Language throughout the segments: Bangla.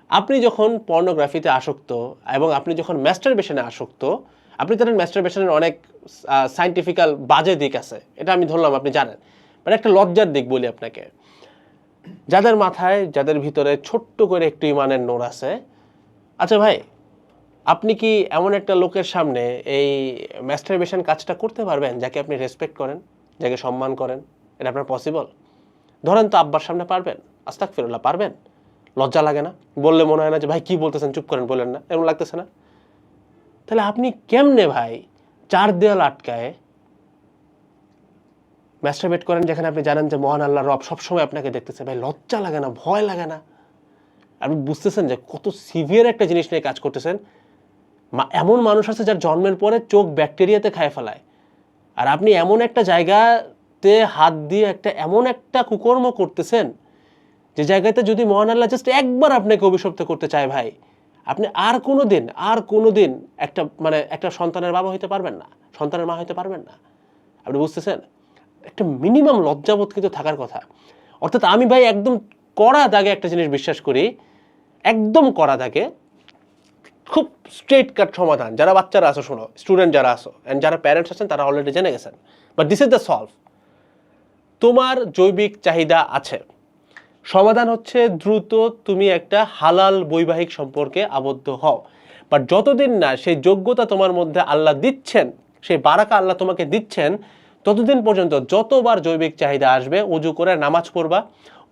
আপনি যখন পর্নোগ্রাফিতে আসক্ত এবং আপনি যখন ম্যাস্টারবেশনে আসক্ত, আপনি জানেন ম্যাস্টারবেশনের অনেক সায়েন্টিফিক্যাল বাজে দিক আছে, এটা আমি ধরলাম আপনি জানেন, মানে একটা লজ্জার দিক বলি আপনাকে। যাদের মাথায়, যাদের ভিতরে ছোট্ট করে একটু ইমানের নূর আছে, আচ্ছা ভাই, আপনি কি এমন একটা লোকের সামনে এই ম্যাস্টারবেশন কাজটা করতে পারবেন যাকে আপনি রেসপেক্ট করেন, যাকে সম্মান করেন? এটা আপনার পসিবল? ধরেন তো আব্বার সামনে পারবেন? আস্তাগফিরুল্লাহ, পারবেন? লজ্জা লাগে না? বললে মনে হয় না যে ভাই কি বলতেছেন, চুপ করেন, বলেন না, এমন লাগতেছে না? তাহলে আপনি কেমনে ভাই চার দেয়াল আটকায় ম্যাস্টারবেট করেন, যেখানে আপনি জানেন যে মহান আল্লাহ রব সবসময় আপনাকে দেখতেছে? ভাই লজ্জা লাগে না? ভয় লাগে না? আপনি বুঝতেছেন যে কত সিভিয়ার একটা জিনিস নিয়ে কাজ করতেছেন? এমন মানুষ আছে যার জন্মের পরে চোখ ব্যাকটেরিয়াতে খায় ফেলায়, আর আপনি এমন একটা জায়গাতে হাত দিয়ে এমন একটা কুকর্ম করতেছেন যে জায়গাতে যদি মহান আল্লাহ জাস্ট একবার আপনাকে অভিশপ্ত করতে চায় ভাই, আপনি আর কোনোদিন একটা সন্তানের বাবা হইতে পারবেন না, সন্তানের মা হইতে পারবেন না। আপনি বুঝতেছেন? একটা মিনিমাম লজ্জাবোধ কিন্তু থাকার কথা। অর্থাৎ আমি ভাই একদম কড়া দাগে একটা জিনিস বিশ্বাস করি, একদম কড়া দাগে, খুব স্ট্রেট কাট সমাধান। যারা বাচ্চারা আসো, শোনো, স্টুডেন্ট যারা আসো, অ্যান্ড যারা প্যারেন্টস আছেন তারা অলরেডি জেনে গেছেন, but this is the solve. তোমার জৈবিক চাহিদা আছে, সমাধান হচ্ছে দ্রুত তুমি একটা হালাল বৈবাহিক সম্পর্কে আবদ্ধ হও। বাট যতদিন না সেই যোগ্যতা তোমার মধ্যে আল্লাহ দিচ্ছেন, সেই বারাকা আল্লাহ তোমাকে দিচ্ছেন, ততদিন পর্যন্ত যতবার জৈবিক চাহিদা আসবে, অজু করে নামাজ পড়বা,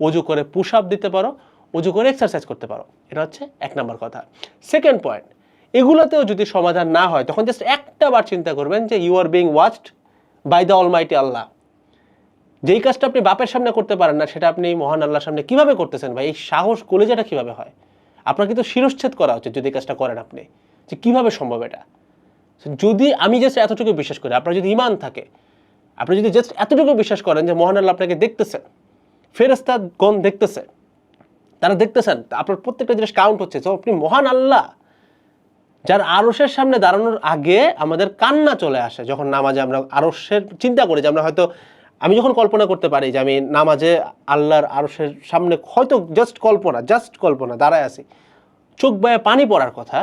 অজু করে পুশ আপ দিতে পারো, অজু করে এক্সারসাইজ করতে পারো। এটা হচ্ছে 1 নম্বর কথা। সেকেন্ড পয়েন্ট, এগুলোতেও যদি সমাধান না হয়, তখন জাস্ট একটা বার চিন্তা করবেন যে you are being watched by the almighty Allah. যেই কাজটা আপনি বাপের সামনে করতে পারেন না, সেটা আপনি মহান আল্লাহর সামনে কিভাবে করতেছেন ভাই? এই সাহস, কলেজাটা কিভাবে হয়? আপনার কিন্তু শিরশ্ছেদ করা উচিত যদি কাজটা করেন আপনি, যে কিভাবে সম্ভব এটা। যদি আমি জাস্ট এতটুকু বিশ্বাস করি, আপনার যদি ঈমান থাকে, আপনি যদি জাস্ট এতটুকু বিশ্বাস করেন যে মহান আল্লাহ আপনাকে দেখতেছেন, ফেরেশতাগণ দেখতেছে, তারা দেখতেছেন, আপনার প্রত্যেকটা জিনিস কাউন্ট হচ্ছে, তো আপনি মহান আল্লাহ যার আরশের সামনে দাঁড়ানোর আগে আমাদের কান্না চলে আসে যখন নামাজে আমরা আরশের চিন্তা করি, যে আমরা হয়তো, আমি যখন কল্পনা করতে পারি যে আমি নামাজে আল্লাহর আরশের সামনে হয়তো জাস্ট কল্পনা দাঁড়ায় আছি, চোখ বায়ে পানি পড়ার কথা,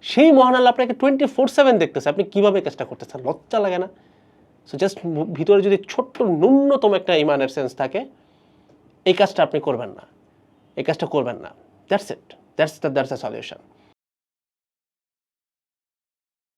সেই মহান আল্লাহ আপনাকে 24/7 দেখতেছে, আপনি কিভাবে কাজটা করতেছেন? লজ্জা লাগে না? সো জাস্ট ভিতরে যদি ছোট্ট ন্যূনতম একটা ইমানের সেন্স থাকে, এই কাজটা আপনি করবেন না, এই কাজটা করবেন না। That's it, that's the solution.